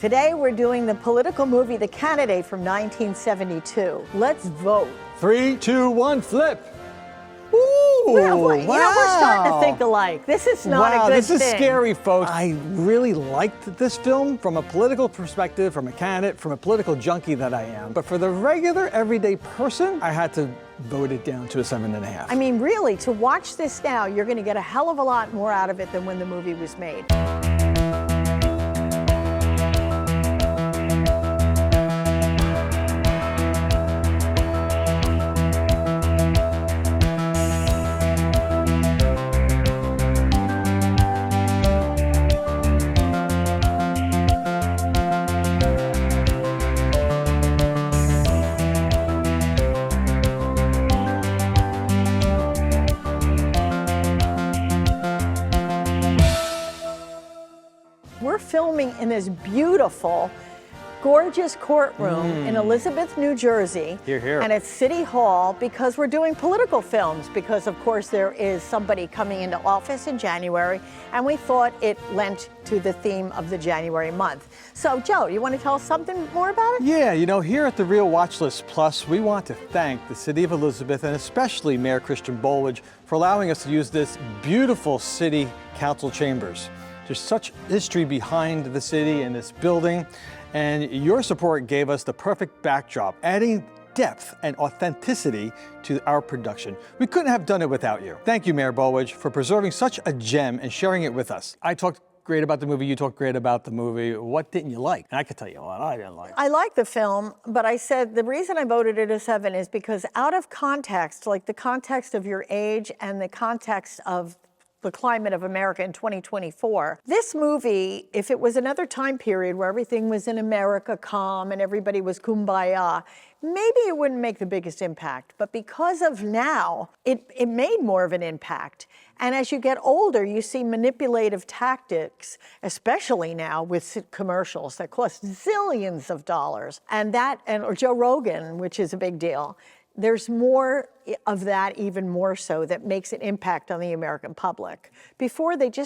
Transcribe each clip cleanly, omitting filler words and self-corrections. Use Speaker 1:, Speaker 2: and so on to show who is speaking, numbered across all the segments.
Speaker 1: Today we're doing the political movie The Candidate from 1972. Let's vote.
Speaker 2: 3, 2, 1, flip. Ooh,
Speaker 1: Well, you know, we're starting to think alike. This is not a good
Speaker 2: this is
Speaker 1: thing.
Speaker 2: scary, folks. I really liked this film from a political perspective, from a candidate, from a political junkie that I am. But for the regular, everyday person, I had to vote it down to a 7.5.
Speaker 1: I mean, really, to watch this now, you're going to get a hell of a lot more out of it than when the movie was made. We're filming in this beautiful, gorgeous courtroom in Elizabeth, New Jersey.
Speaker 2: Hear, hear.
Speaker 1: And it's City Hall because we're doing political films because, of course, there is somebody coming into office in January, and we thought it lent to the theme of the January month. So, Joe, you want to tell us something more about it?
Speaker 2: Yeah, you know, here at the Real Watchlist Plus, we want to thank the City of Elizabeth and especially Mayor Christian Boyle for allowing us to use this beautiful city council chambers. There's such history behind the city and this building, and your support gave us the perfect backdrop, adding depth and authenticity to our production. We couldn't have done it without you. Thank you, Mayor Boyle, for preserving such a gem and sharing it with us. I talked great about the movie, you talked great about the movie. What didn't you like? And I could tell you what I didn't like.
Speaker 1: I like the film, but I said the reason I voted it a 7 is because out of context, like the context of your age and the context of the climate of America in 2024. This movie, if it was another time period where everything was in America calm and everybody was kumbaya, maybe it wouldn't make the biggest impact. But because of now, it made more of an impact. And as you get older, you see manipulative tactics, especially now with commercials that cost zillions of dollars. Or Joe Rogan, which is a big deal. There's more of that, even more so, that makes an impact on the American public. Before I think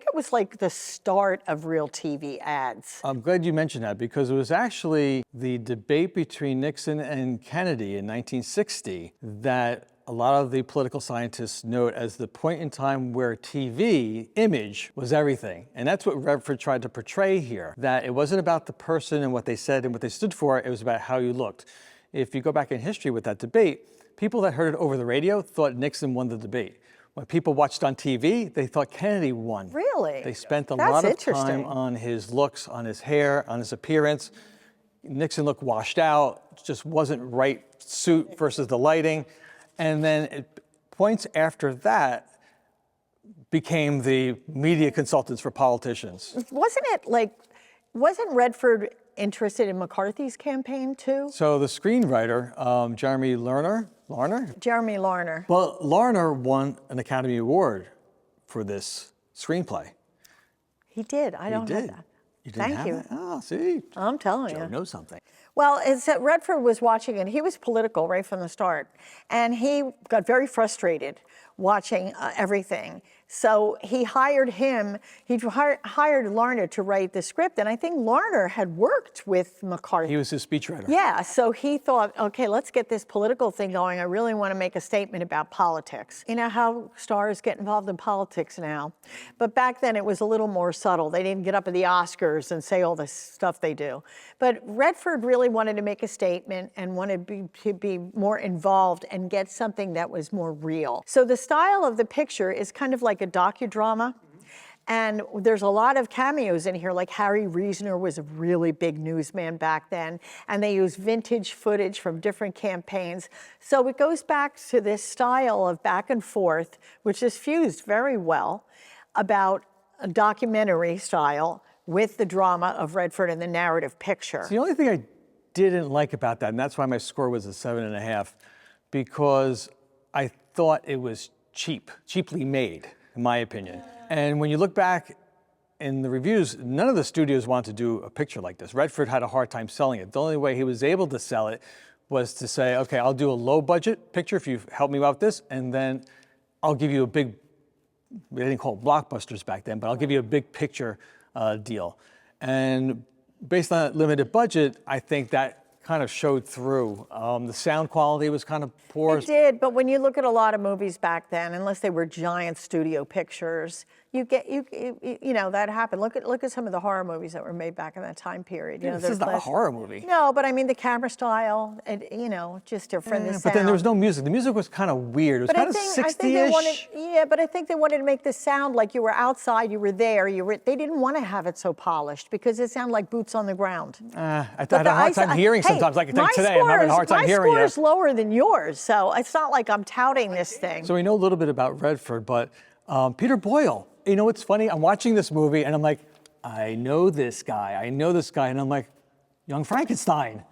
Speaker 1: it was like the start of real TV ads.
Speaker 2: I'm glad you mentioned that because it was actually the debate between Nixon and Kennedy in 1960 that a lot of the political scientists note as the point in time where TV image was everything. And that's what Redford tried to portray here, that it wasn't about the person and what they said and what they stood for, it was about how you looked. If you go back in history with that debate, people that heard it over the radio thought Nixon won the debate. When people watched on TV, they thought Kennedy won.
Speaker 1: Really?
Speaker 2: They spent a lot of time on his looks, on his hair, on his appearance. Nixon looked washed out, just wasn't right suit versus the lighting. And then points after that became the media consultants for politicians. Wasn't Redford interested in McCarthy's campaign too? So the screenwriter, Jeremy Larner?
Speaker 1: Jeremy Larner.
Speaker 2: Well, Larner won an Academy Award for this screenplay.
Speaker 1: He did. I don't have that.
Speaker 2: You didn't have that? Oh, see.
Speaker 1: I'm telling
Speaker 2: Joe
Speaker 1: you.
Speaker 2: knows something.
Speaker 1: Well, it's that Redford was watching it. He was political right from the start. And he got very frustrated watching everything. So he hired him, he hired Larner to write the script, and I think Larner had worked with McCarthy.
Speaker 2: He was his speechwriter.
Speaker 1: Yeah, so he thought, okay, let's get this political thing going. I really want to make a statement about politics. You know how stars get involved in politics now? But back then it was a little more subtle. They didn't get up at the Oscars and say all this stuff they do. But Redford really wanted to make a statement and wanted to be more involved and get something that was more real. So the style of the picture is kind of like a docudrama. And there's a lot of cameos in here, like Harry Reasoner was a really big newsman back then, and they use vintage footage from different campaigns. So it goes back to this style of back and forth, which is fused very well about a documentary style with the drama of Redford and the narrative picture.
Speaker 2: So the only thing I didn't like about that, and that's why my score was a 7.5, because I thought it was cheaply made, in my opinion. And when you look back in the reviews, none of the studios wanted to do a picture like this. Redford had a hard time selling it. The only way he was able to sell it was to say, okay, I'll do a low budget picture if you help me out with this, and then I'll give you a big, they didn't call it blockbusters back then, but I'll give you a big picture deal. And based on that limited budget, I think that kind of showed through. The sound quality was kind of poor.
Speaker 1: It did, but when you look at a lot of movies back then, unless they were giant studio pictures, you know that happened. Look at some of the horror movies that were made back in that time period. You know,
Speaker 2: This is not a horror movie.
Speaker 1: No, but I mean the camera style, and you know, just different. The
Speaker 2: But then there was
Speaker 1: sound.
Speaker 2: no music. The music was kind of weird. It was
Speaker 1: But
Speaker 2: kind of
Speaker 1: I think they
Speaker 2: 60-ish.
Speaker 1: wanted, but I think they wanted to make the sound like you were outside, you were there, they didn't want to have it so polished because it sounded like boots on the ground.
Speaker 2: I had a hard time hearing sometimes. Like I think today, I'm having a hard time hearing
Speaker 1: My score
Speaker 2: you.
Speaker 1: is lower than yours, so it's not like I'm touting this thing.
Speaker 2: So we know a little bit about Redford, but Peter Boyle. You know what's funny? I'm watching this movie and I'm like, I know this guy, and I'm like, Young Frankenstein.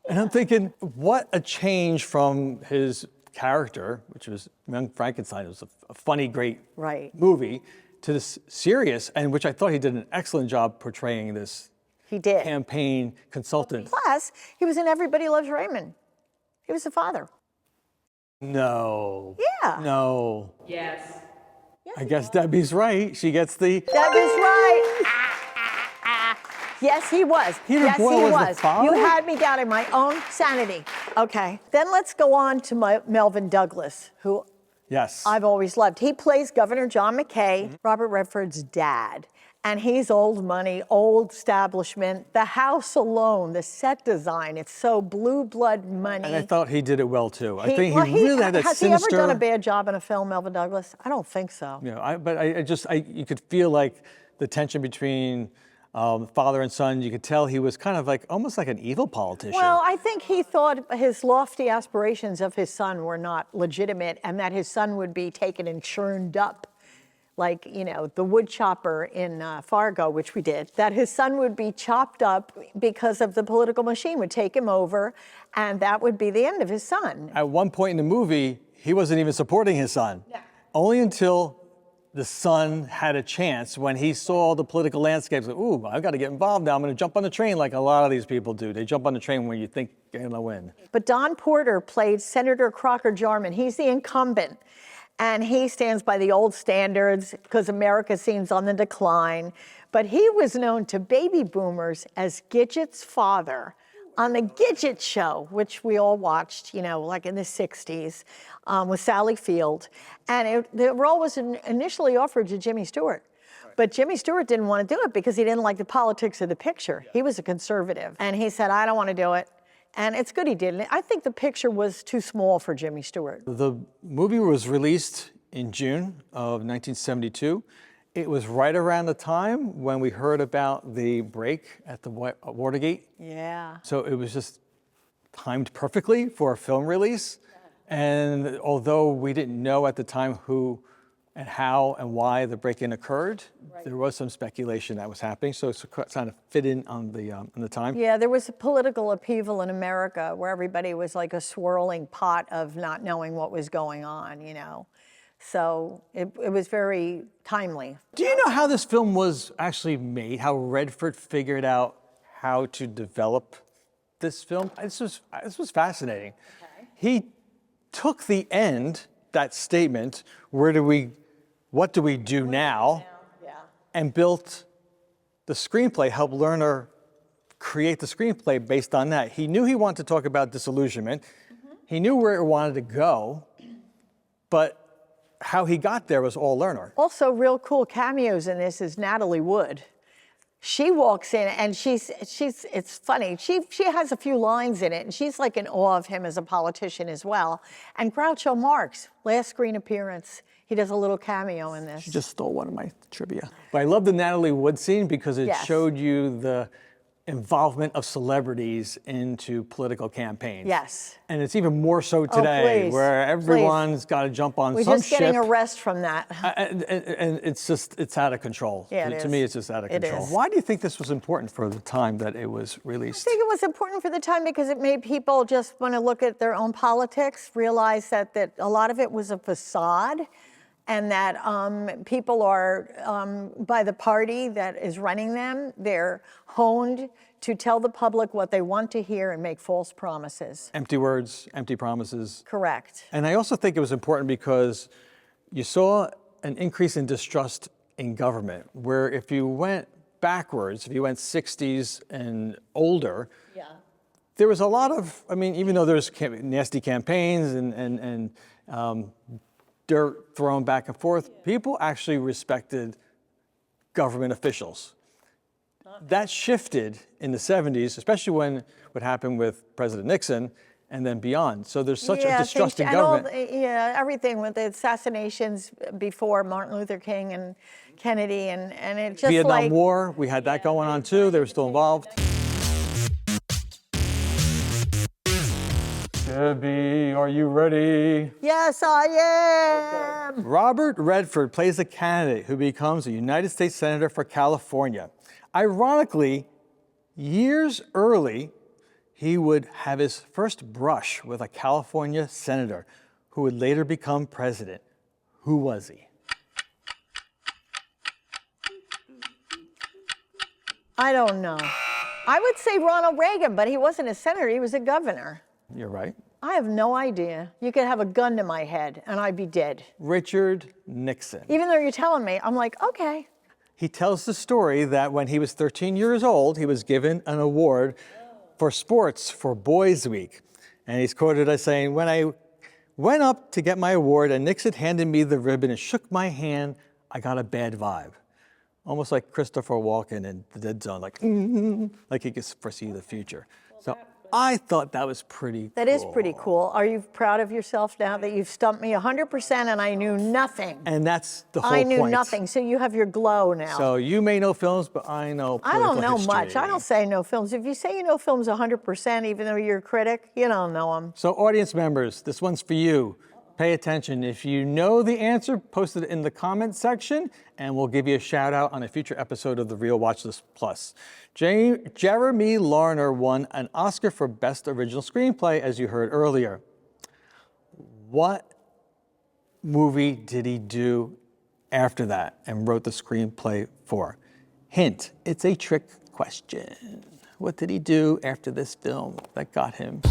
Speaker 2: And I'm thinking, what a change from his character, which was Young Frankenstein. It was a funny, great movie, to this serious, and which I thought he did an excellent job portraying this
Speaker 1: He did.
Speaker 2: campaign consultant.
Speaker 1: Plus, he was in Everybody Loves Raymond. He was the father.
Speaker 2: No.
Speaker 1: Yeah.
Speaker 2: No.
Speaker 3: Yes.
Speaker 2: I guess Debbie's right. She gets the...
Speaker 1: Debbie's right. Yes, he was.
Speaker 2: Peter
Speaker 1: yes,
Speaker 2: Boyle
Speaker 1: he
Speaker 2: was the father?
Speaker 1: You had me down in my own sanity. Okay, then let's go on to Melvyn Douglas, who
Speaker 2: Yes.
Speaker 1: I've always loved. He plays Governor John McKay, Robert Redford's dad. And he's old money, old establishment. The house alone, the set design, it's so blue blood money.
Speaker 2: And I thought he did it well too. I think he really had that
Speaker 1: has
Speaker 2: sinister...
Speaker 1: Has he ever done a bad job in a film, Melvyn Douglas? I don't think so.
Speaker 2: You know, you could feel like the tension between father and son. You could tell he was kind of like, almost like an evil politician.
Speaker 1: Well, I think he thought his lofty aspirations of his son were not legitimate and that his son would be taken and churned up like, you know, the wood chopper in Fargo, which we did, that his son would be chopped up because of the political machine would take him over, and that would be the end of his son.
Speaker 2: At one point in the movie, he wasn't even supporting his son.
Speaker 1: Yeah.
Speaker 2: Only until the son had a chance when he saw the political landscape. Like, ooh, I've got to get involved now. I'm going to jump on the train like a lot of these people do. They jump on the train when you think you're going to win.
Speaker 1: But Don Porter played Senator Crocker Jarman. He's the incumbent. And he stands by the old standards because America seems on the decline. But he was known to baby boomers as Gidget's father on the Gidget Show, which we all watched, you know, like in the 60s with Sally Field. And the role was initially offered to Jimmy Stewart. But Jimmy Stewart didn't want to do it because he didn't like the politics of the picture. He was a conservative. And he said, I don't want to do it. And it's good he didn't. I think the picture was too small for Jimmy Stewart.
Speaker 2: The movie was released in June of 1972. It was right around the time when we heard about the break at the Watergate.
Speaker 1: Yeah.
Speaker 2: So it was just timed perfectly for a film release. And although we didn't know at the time who and how and why the break-in occurred, there was some speculation that was happening. So it's kind of fit in on the time.
Speaker 1: Yeah, there was a political upheaval in America where everybody was like a swirling pot of not knowing what was going on, you know. So it was very timely.
Speaker 2: Do you know how this film was actually made? How Redford figured out how to develop this film? This was fascinating. Okay. He took the end, that statement, what do we do now?
Speaker 1: Yeah.
Speaker 2: And built the screenplay, helped Larner create the screenplay based on that. He knew he wanted to talk about disillusionment. Mm-hmm. He knew where it wanted to go, but how he got there was all Larner.
Speaker 1: Also, real cool cameos in this is Natalie Wood. She walks in and it's funny. She has a few lines in it and she's like in awe of him as a politician as well. And Groucho Marx, last screen appearance, he does a little cameo in this.
Speaker 2: She just stole one of my trivia. But I love the Natalie Wood scene because it showed you the involvement of celebrities into political campaigns.
Speaker 1: Yes.
Speaker 2: And it's even more so today, where everyone's got to jump on some ship.
Speaker 1: We're just getting a rest from that.
Speaker 2: And it's out of control.
Speaker 1: Yeah,
Speaker 2: to me, it's just out of control.
Speaker 1: It is.
Speaker 2: Why do you think this was important for the time that it was released?
Speaker 1: I think it was important for the time because it made people just want to look at their own politics, realize that a lot of it was a facade, and that people are, by the party that is running them, they're honed to tell the public what they want to hear and make false promises.
Speaker 2: Empty words, empty promises.
Speaker 1: Correct.
Speaker 2: And I also think it was important because you saw an increase in distrust in government, where if you went backwards, if you went 60s and older,
Speaker 1: Yeah.
Speaker 2: there was a lot of, I mean, even though there's nasty campaigns and dirt thrown back and forth, people actually respected government officials. That shifted in the 70s, especially when what happened with President Nixon and then beyond. So there's such a distrust in government.
Speaker 1: Everything with the assassinations before Martin Luther King and Kennedy, and it just
Speaker 2: Vietnam War, we had that going on too. They were still involved. Debbie, are you ready?
Speaker 1: Yes, I am.
Speaker 2: Robert Redford plays a candidate who becomes a United States Senator for California. Ironically, years early, he would have his first brush with a California senator who would later become president. Who was he?
Speaker 1: I don't know. I would say Ronald Reagan, but he wasn't a senator, he was a governor.
Speaker 2: You're right.
Speaker 1: I have no idea. You could have a gun to my head and I'd be dead.
Speaker 2: Richard Nixon.
Speaker 1: Even though you're telling me, I'm like, okay.
Speaker 2: He tells the story that when he was 13 years old, he was given an award for sports for Boys Week. And he's quoted as saying, "When I went up to get my award and Nixon handed me the ribbon and shook my hand, I got a bad vibe." Almost like Christopher Walken in The Dead Zone, like he could foresee the future. So I thought that was pretty cool.
Speaker 1: That is pretty cool. Are you proud of yourself now that you've stumped me 100% and I knew nothing?
Speaker 2: And that's the whole point.
Speaker 1: I knew nothing, so you have your glow now.
Speaker 2: So you may know films, but I know political
Speaker 1: I don't know
Speaker 2: history.
Speaker 1: much. I don't say no films. If you say you know films 100%, even though you're a critic, you don't know them.
Speaker 2: So audience members, this one's for you. Pay attention. If you know the answer, post it in the comment section, and we'll give you a shout out on a future episode of The Real Watchlist Plus. Jeremy Larner won an Oscar for Best Original Screenplay, as you heard earlier. What movie did he do after that and wrote the screenplay for? Hint, it's a trick question. What did he do after this film that got him?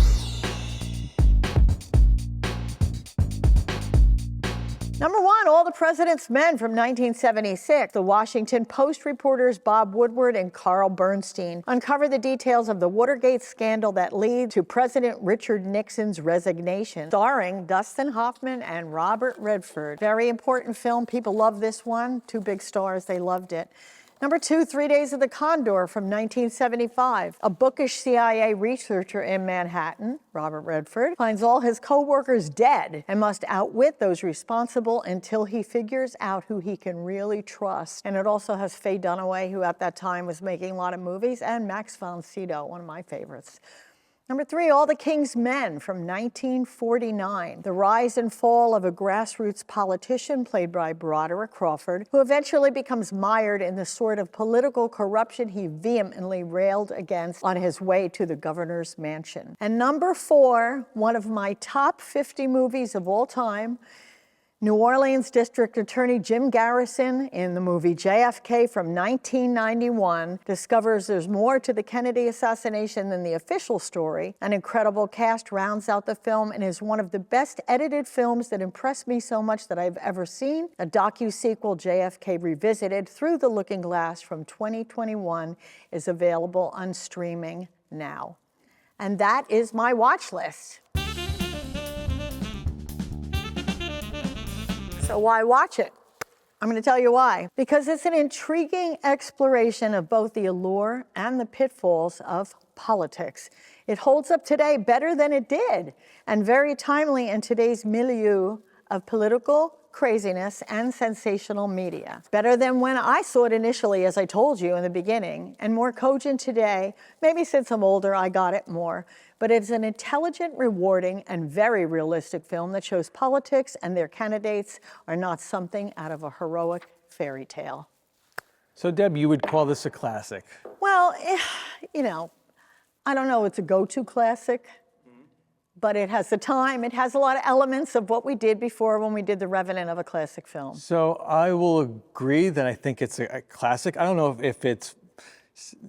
Speaker 1: Number one, All the President's Men from 1976. The Washington Post reporters Bob Woodward and Carl Bernstein uncover the details of the Watergate scandal that lead to President Richard Nixon's resignation. Starring Dustin Hoffman and Robert Redford. Very important film. People love this one. Two big stars. They loved it. Number two, 3 Days of the Condor from 1975. A bookish CIA researcher in Manhattan, Robert Redford, finds all his co-workers dead and must outwit those responsible until he figures out who he can really trust. And it also has Faye Dunaway, who at that time was making a lot of movies, and Max von Sydow, one of my favorites. Number three, All the King's Men from 1949. The rise and fall of a grassroots politician played by Broderick Crawford, who eventually becomes mired in the sort of political corruption he vehemently railed against on his way to the governor's mansion. And number four, one of my top 50 movies of all time, New Orleans District Attorney Jim Garrison in the movie JFK from 1991 discovers there's more to the Kennedy assassination than the official story. An incredible cast rounds out the film and is one of the best edited films that impressed me so much that I've ever seen. A docu-sequel, JFK Revisited Through the Looking Glass from 2021 is available on streaming now. And that is my watch list. So why watch it? I'm going to tell you why. Because it's an intriguing exploration of both the allure and the pitfalls of politics. It holds up today better than it did, and very timely in today's milieu of political craziness and sensational media. Better than when I saw it initially, as I told you in the beginning, and more cogent today. Maybe since I'm older, I got it more. But it's an intelligent, rewarding, and very realistic film that shows politics and their candidates are not something out of a heroic fairy tale.
Speaker 2: So, Deb, you would call this a classic?
Speaker 1: Well, you know, I don't know, it's a go-to classic, but it has the time. It has a lot of elements of what we did before when we did The Revenant of a classic film.
Speaker 2: So I will agree that I think it's a classic. I don't know if it's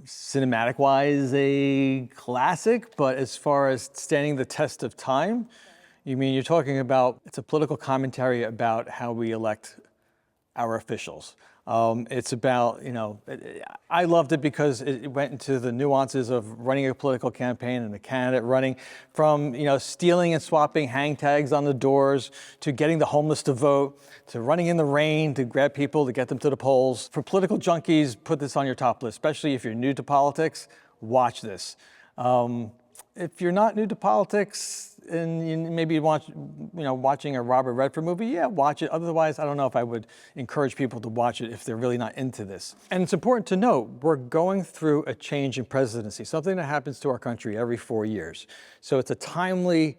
Speaker 2: cinematic-wise a classic, but as far as standing the test of time, you mean you're talking about, it's a political commentary about how we elect our officials. It's about, I loved it because it went into the nuances of running a political campaign and a candidate running from, stealing and swapping hang tags on the doors to getting the homeless to vote, to running in the rain to grab people to get them to the polls. For political junkies, put this on your top list, especially if you're new to politics, watch this. If you're not new to politics and you maybe watching a Robert Redford movie, yeah, watch it. Otherwise, I don't know if I would encourage people to watch it if they're really not into this. And it's important to note, we're going through a change in presidency, something that happens to our country every 4 years. So it's a timely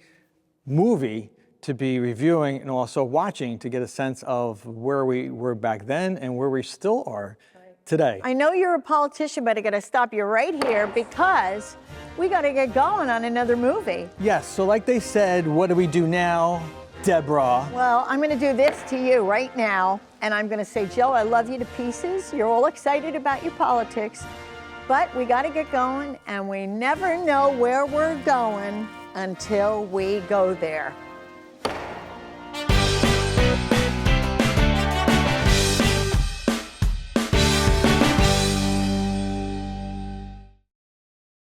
Speaker 2: movie to be reviewing and also watching to get a sense of where we were back then and where we still are today.
Speaker 1: I know you're a politician, but I gotta stop you right here because we gotta get going on another movie.
Speaker 2: Yes, so like they said, what do we do now, Deborah?
Speaker 1: Well, I'm gonna do this to you right now, and I'm gonna say, Joe, I love you to pieces. You're all excited about your politics, but we gotta get going, and we never know where we're going until we go there.